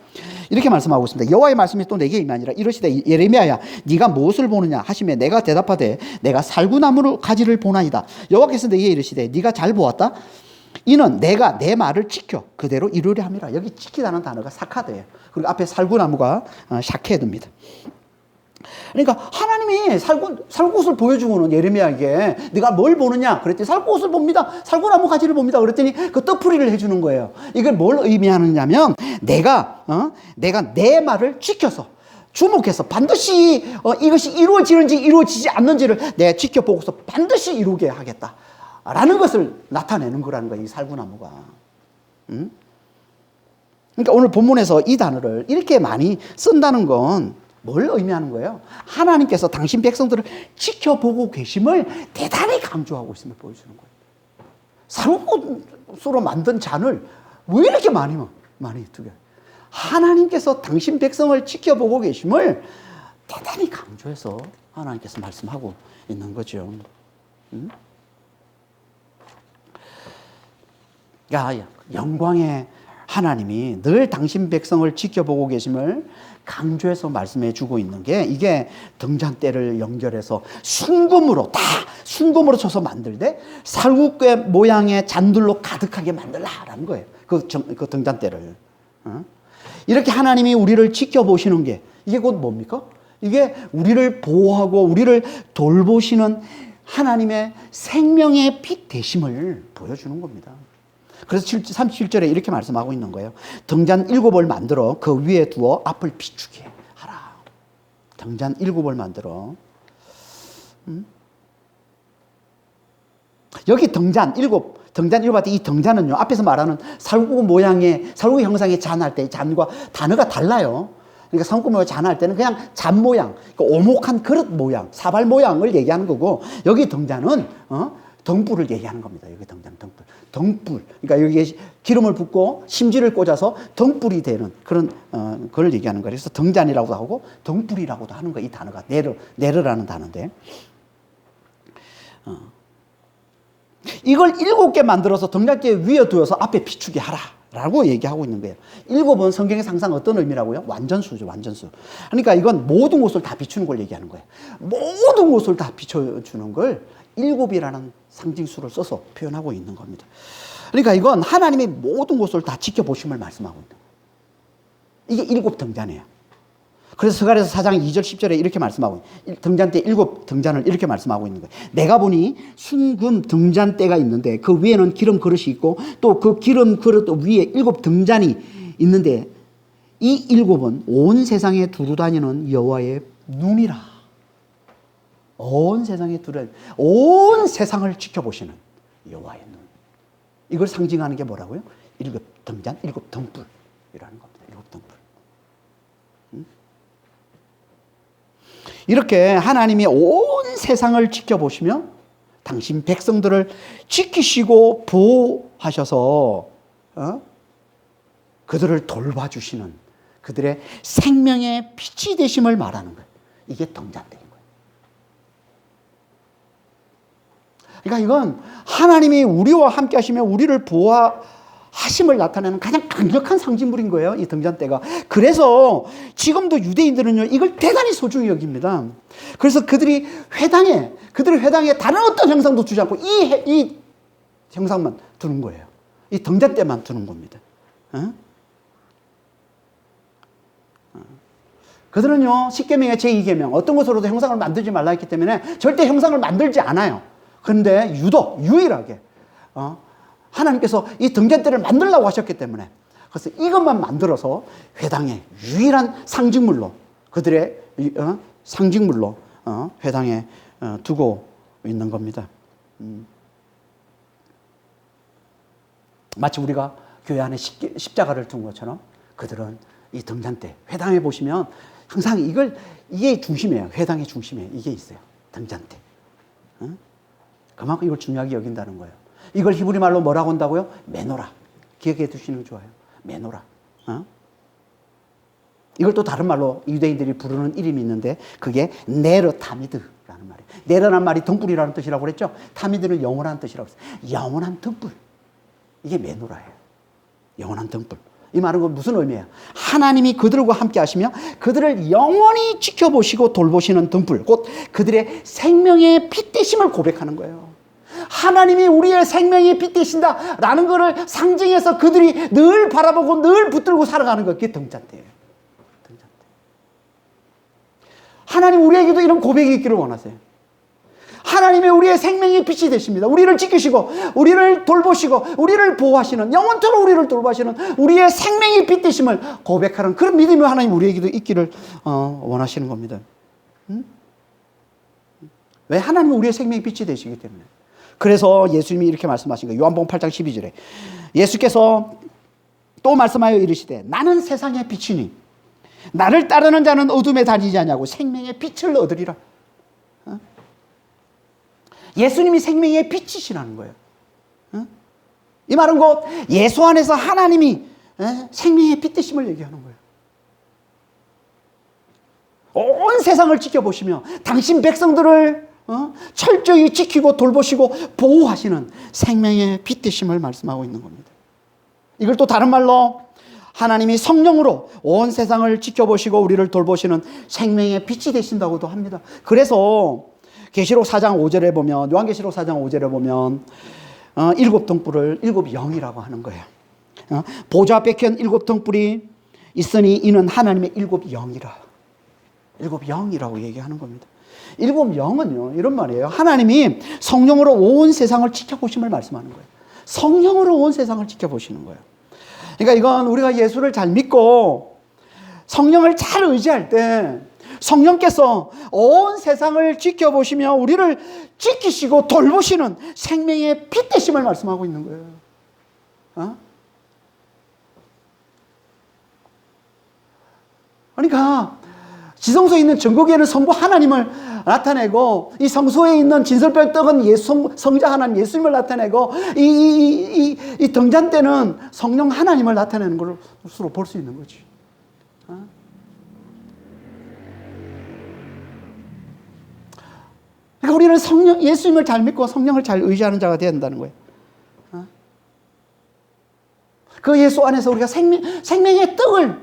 이렇게 말씀하고 있습니다. 여호와의 말씀이 또 내게 임하니라. 이르시되 예레미야야, 네가 무엇을 보느냐 하시매 내가 대답하되 내가 살구나무 가지를 보나이다. 여호와께서 내게 이르시되 네가 잘 보았다. 이는 내가 내 말을 지켜 그대로 이루려 함이라. 여기 지키다는 단어가 사카드예요. 그리고 앞에 살구나무가 샤케드입니다. 그러니까 하나님이 살구꽃을 보여주고는 예레미야에게 네가 뭘 보느냐 그랬더니 살구꽃을 봅니다. 살구나무 가지를 봅니다. 그랬더니 그 떡풀이를 해주는 거예요. 이걸 뭘 의미하느냐면 내가 내 말을 지켜서 주목해서 반드시 이것이 이루어지는지 이루어지지 않는지를 내가 지켜보고서 반드시 이루게 하겠다라는 것을 나타내는 거라는 거예요. 이 살구나무가. 그러니까 오늘 본문에서 이 단어를 이렇게 많이 쓴다는 건 뭘 의미하는 거예요? 하나님께서 당신 백성들을 지켜보고 계심을 대단히 강조하고 있음을 보여주는 거예요. 살구꽃으로 만든 잔을 왜 이렇게 많이 두게? 하나님께서 당신 백성을 지켜보고 계심을 대단히 강조해서 하나님께서 말씀하고 있는 거죠. 영광의 하나님이 늘 당신 백성을 지켜보고 계심을 강조해서 말씀해 주고 있는 게, 이게 등잔대를 연결해서 순금으로 쳐서 만들되 살구꽃 모양의 잔들로 가득하게 만들라라는 거예요. 그 등잔대를. 이렇게 하나님이 우리를 지켜보시는 게, 이게 곧 뭡니까? 이게 우리를 보호하고 우리를 돌보시는 하나님의 생명의 빛 되심을 보여주는 겁니다. 그래서 37절에 이렇게 말씀하고 있는 거예요. 등잔 7을 만들어 그 위에 두어 앞을 비추게 하라. 등잔 7을 만들어. 여기 등잔 7한테 이 등잔은요, 앞에서 말하는 살구 형상의 잔할 때 잔과 단어가 달라요. 그러니까 살구 모양 잔할 때는 그냥 잔 모양, 그러니까 오목한 그릇 모양, 사발 모양을 얘기하는 거고, 여기 등잔은 등불을 얘기하는 겁니다. 여기 등불. 그러니까 여기에 기름을 붓고 심지를 꽂아서 등불이 되는 그런 걸 얘기하는 거예요. 그래서 등잔이라고도 하고 등불이라고도 하는 거예요. 이 단어가 네르라는 단어인데, 이걸 7개 만들어서 등잔대 위에 두어서 앞에 비추게 하라라고 얘기하고 있는 거예요. 7은 성경의 항상 어떤 의미라고요? 완전수죠, 완전수. 그러니까 이건 모든 곳을 다 비추는 걸 얘기하는 거예요. 모든 곳을 다 비춰주는 걸 7이라는 상징수를 써서 표현하고 있는 겁니다. 그러니까 이건 하나님의 모든 곳을 다 지켜보심을 말씀하고 있는 거예요. 이게 7 등잔이에요. 그래서 스가랴서 4장 2절 10절에 이렇게 말씀하고 있는, 등잔대 7 등잔을 이렇게 말씀하고 있는 거예요. 내가 보니 순금 등잔대가 있는데 그 위에는 기름 그릇이 있고 또 그 기름 그릇 위에 7 등잔이 있는데 이 7은 온 세상에 두루 다니는 여호와의 눈이라. 온 세상에 온 세상을 지켜보시는 여호와의 눈. 이걸 상징하는 게 뭐라고요? 7 등잔, 7 등불이라는 겁니다. 7 등불. 이렇게 하나님이 온 세상을 지켜보시며 당신 백성들을 지키시고 보호하셔서 그들을 돌봐주시는 그들의 생명의 빛이 되심을 말하는 거예요. 이게 등잔대인 거예요. 그러니까 이건 하나님이 우리와 함께 하시며 우리를 보호하심을 나타내는 가장 강력한 상징물인 거예요, 이 등잔대가. 그래서 지금도 유대인들은요, 이걸 대단히 소중히 여깁니다. 그래서 그들의 회당에 다른 어떤 형상도 두지 않고 이 형상만 두는 거예요. 이 등잔대만 두는 겁니다. 그들은요, 십계명의 제2계명, 어떤 것으로도 형상을 만들지 말라 했기 때문에 절대 형상을 만들지 않아요. 그런데 유일하게 하나님께서 이 등잔대를 만들라고 하셨기 때문에, 그래서 이것만 만들어서 회당의 유일한 상징물로, 그들의 상징물로 회당에 두고 있는 겁니다. 마치 우리가 교회 안에 십자가를 둔 것처럼 그들은 이 등잔대, 회당에 보시면 항상 이게 중심이에요. 회당의 중심에 이게 있어요. 등잔대. 그만큼 이걸 중요하게 여긴다는 거예요. 이걸 히브리 말로 뭐라고 한다고요? 메노라. 기억해 두시는 게 좋아요. 메노라. 이걸 또 다른 말로 유대인들이 부르는 이름이 있는데 그게 네르 타미드라는 말이에요. 네르라는 말이 등불이라는 뜻이라고 그랬죠? 타미드는 영원한 뜻이라고 했어요. 영원한 등불. 이게 메노라예요. 영원한 등불. 이 말은 무슨 의미예요? 하나님이 그들과 함께 하시며 그들을 영원히 지켜보시고 돌보시는 등불, 곧 그들의 생명의 빛 되심을 고백하는 거예요. 하나님이 우리의 생명의 빛 되신다라는 것을 상징해서 그들이 늘 바라보고 늘 붙들고 살아가는 것, 그게 등잔대예요. 등잔대. 하나님 우리에게도 이런 고백이 있기를 원하세요. 하나님의 우리의 생명의 빛이 되십니다. 우리를 지키시고 우리를 돌보시고 우리를 보호하시는, 영원토록 우리를 돌보시는 우리의 생명의 빛 되심을 고백하는 그런 믿음이 하나님 우리에게도 있기를 원하시는 겁니다. 왜? 하나님은 우리의 생명의 빛이 되시기 때문에. 그래서 예수님이 이렇게 말씀하신 거예요. 요한복음 8장 12절에 예수께서 또 말씀하여 이르시되 나는 세상의 빛이니 나를 따르는 자는 어둠에 다니지 아니하고 생명의 빛을 얻으리라. 예수님이 생명의 빛이시라는 거예요. 이 말은 곧 예수 안에서 하나님이 생명의 빛 되심을 얘기하는 거예요. 온 세상을 지켜보시며 당신 백성들을 철저히 지키고 돌보시고 보호하시는 생명의 빛 되심을 말씀하고 있는 겁니다. 이걸 또 다른 말로 하나님이 성령으로 온 세상을 지켜보시고 우리를 돌보시는 생명의 빛이 되신다고도 합니다. 그래서 계시록 4장 5절에 보면, 요한계시록 4장 5절에 보면 일곱 등불을 일곱 영이라고 하는 거예요. 보좌 앞에 켠 일곱 등불이 있으니 이는 하나님의 일곱 영이라. 일곱 영이라고 얘기하는 겁니다. 일곱 영은요, 이런 말이에요. 하나님이 성령으로 온 세상을 지켜보심을 말씀하는 거예요. 성령으로 온 세상을 지켜보시는 거예요. 그러니까 이건 우리가 예수를 잘 믿고 성령을 잘 의지할 때 성령께서 온 세상을 지켜보시며 우리를 지키시고 돌보시는 생명의 빛 되심을 말씀하고 있는 거예요. 그러니까 지성소에 있는 전국에는 성부 하나님을 나타내고 이 성소에 있는 진설병 떡은 성자 하나님 예수님을 나타내고 이 등잔 때는 성령 하나님을 나타내는 것으로 볼 수 있는 거지. 그러니까 우리는 예수님을 잘 믿고 성령을 잘 의지하는 자가 되어야 한다는 거예요. 그 예수 안에서 우리가 생명의 떡을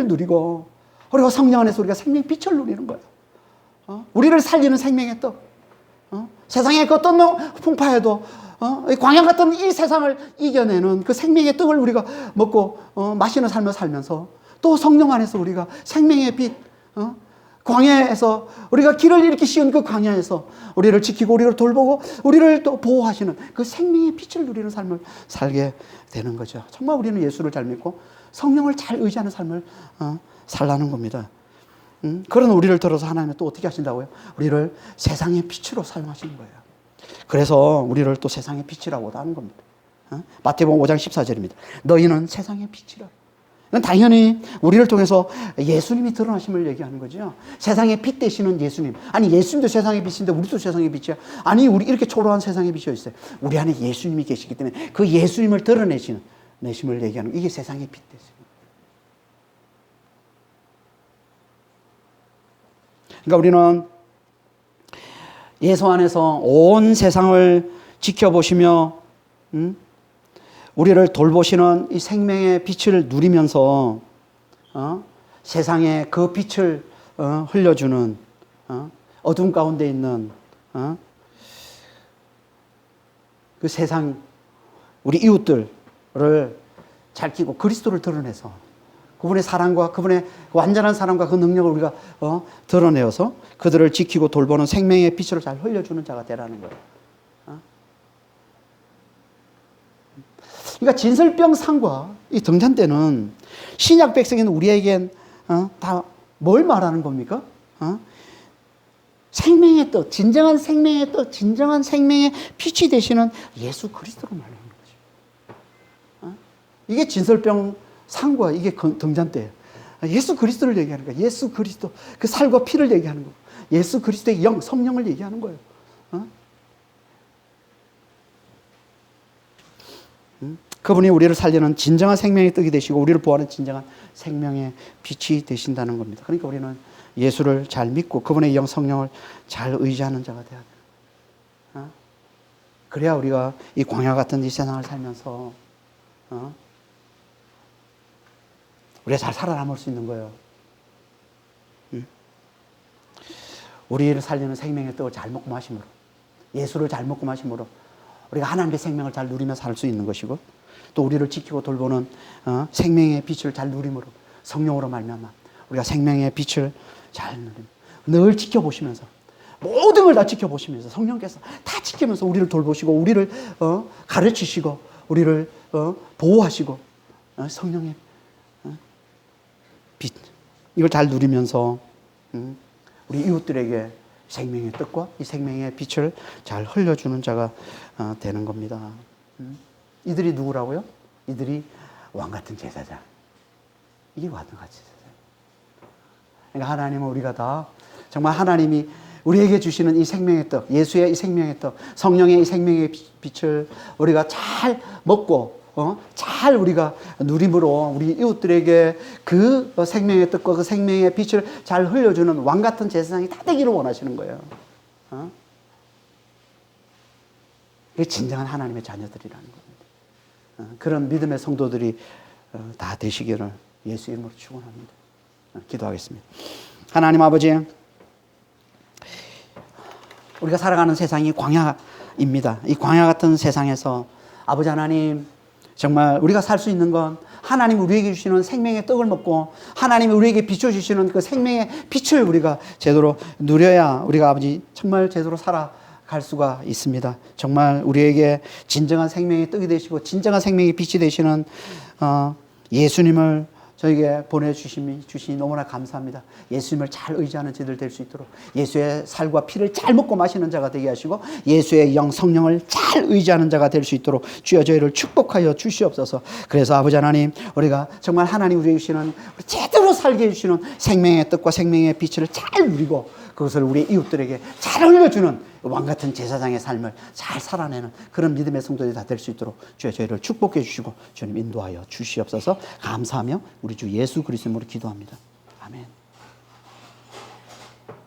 누리고, 그리고 성령 안에서 우리가 생명의 빛을 누리는 거예요. 우리를 살리는 생명의 떡. 세상의 어떤 풍파에도 광야 같은 이 세상을 이겨내는 그 생명의 떡을 우리가 먹고 마시는 삶을 살면서, 또 성령 안에서 우리가 생명의 빛, 광야에서 우리가 길을 잃기 쉬운 그 광야에서 우리를 지키고 우리를 돌보고 우리를 또 보호하시는 그 생명의 빛을 누리는 삶을 살게 되는 거죠. 정말 우리는 예수를 잘 믿고 성령을 잘 의지하는 삶을 살라는 겁니다. 그런 우리를 들어서 하나님은 또 어떻게 하신다고요? 우리를 세상의 빛으로 사용하시는 거예요. 그래서 우리를 또 세상의 빛이라고도 하는 겁니다. 마태복음 5장 14절입니다. 너희는 세상의 빛이라. 당연히 우리를 통해서 예수님이 드러나심을 얘기하는 거죠. 세상의 빛 되시는 예수님. 아니, 예수님도 세상의 빛인데 우리도 세상의 빛이야. 아니, 우리 이렇게 초라한 세상의 빛이 있어요. 우리 안에 예수님이 계시기 때문에 그 예수님을 드러내심을 얘기하는 거. 이게 세상의 빛 되시는. 그러니까 우리는 예수 안에서 온 세상을 지켜보시며 우리를 돌보시는 이 생명의 빛을 누리면서 세상에 그 빛을 흘려주는 어둠 가운데 있는 그 세상 우리 이웃들을 잘 끼고 그리스도를 드러내서 그분의 사랑과 그분의 완전한 사랑과 그 능력을 우리가 드러내어서 그들을 지키고 돌보는 생명의 빛을 잘 흘려주는 자가 되라는 거예요. 그러니까 진설병 상과 이 등잔대는 신약 백성인 우리에겐 다 뭘 말하는 겁니까? 생명의 떡, 진정한 생명의 떡, 진정한 생명의 빛이 되시는 예수 그리스도로 말하는 거죠. 이게 진설병 상과 이게 등잔대예요. 예수 그리스도를 얘기하는 거예요. 예수 그리스도, 그 살과 피를 얘기하는 거예요. 예수 그리스도의 영, 성령을 얘기하는 거예요. 그분이 우리를 살리는 진정한 생명의 떡이 되시고 우리를 보호하는 진정한 생명의 빛이 되신다는 겁니다. 그러니까 우리는 예수를 잘 믿고 그분의 영 성령을 잘 의지하는 자가 되어야 돼요. 그래야 우리가 이 광야 같은 이 세상을 살면서 우리가 잘 살아남을 수 있는 거예요. 우리를 살리는 생명의 떡을 잘 먹고 마심으로, 예수를 잘 먹고 마심으로 우리가 하나님의 생명을 잘 누리며 살 수 있는 것이고, 또 우리를 지키고 돌보는 생명의 빛을 잘 누림으로, 성령으로 말미암아 우리가 생명의 빛을 잘 누리며 늘 지켜보시면서, 모든 걸 다 지켜보시면서, 성령께서 다 지키면서 우리를 돌보시고 우리를 가르치시고 우리를 보호하시고 성령의 빛, 이걸 잘 누리면서 우리 이웃들에게 생명의 뜻과 이 생명의 빛을 잘 흘려주는 자가 되는 겁니다. 이들이 누구라고요? 이들이 왕같은 제사장. 이게 왕같은 제사장. 그러니까 하나님은 우리가 다 정말 하나님이 우리에게 주시는 이 생명의 떡, 예수의 이 생명의 떡, 성령의 이 생명의 빛을 우리가 잘 먹고 잘 우리가 누림으로 우리 이웃들에게 그 생명의 뜻과 그 생명의 빛을 잘 흘려주는 왕 같은 제사장이 다 되기를 원하시는 거예요. 이게 진정한 하나님의 자녀들이라는 겁니다. 그런 믿음의 성도들이 다 되시기를 예수 이름으로 축원합니다. 기도하겠습니다. 하나님 아버지, 우리가 살아가는 세상이 광야입니다. 이 광야 같은 세상에서 아버지 하나님, 정말 우리가 살 수 있는 건 하나님 우리에게 주시는 생명의 떡을 먹고 하나님이 우리에게 비춰주시는 그 생명의 빛을 우리가 제대로 누려야 우리가 아버지 정말 제대로 살아갈 수가 있습니다. 정말 우리에게 진정한 생명의 떡이 되시고 진정한 생명의 빛이 되시는 예수님을 저에게 보내주시니 너무나 감사합니다. 예수님을 잘 의지하는 저희들 될 수 있도록 예수의 살과 피를 잘 먹고 마시는 자가 되게 하시고 예수의 영 성령을 잘 의지하는 자가 될 수 있도록 주여 저희를 축복하여 주시옵소서. 그래서 아버지 하나님, 우리가 정말 하나님 우리에게 주시는 제대로 살게 해주시는 생명의 뜻과 생명의 빛을 잘 누리고 그것을 우리 이웃들에게 잘 흘려주는 왕같은 제사장의 삶을 잘 살아내는 그런 믿음의 성도들이 다 될 수 있도록 주여 저희를 축복해 주시고 주님 인도하여 주시옵소서. 감사하며 우리 주 예수 그리스도로 기도합니다.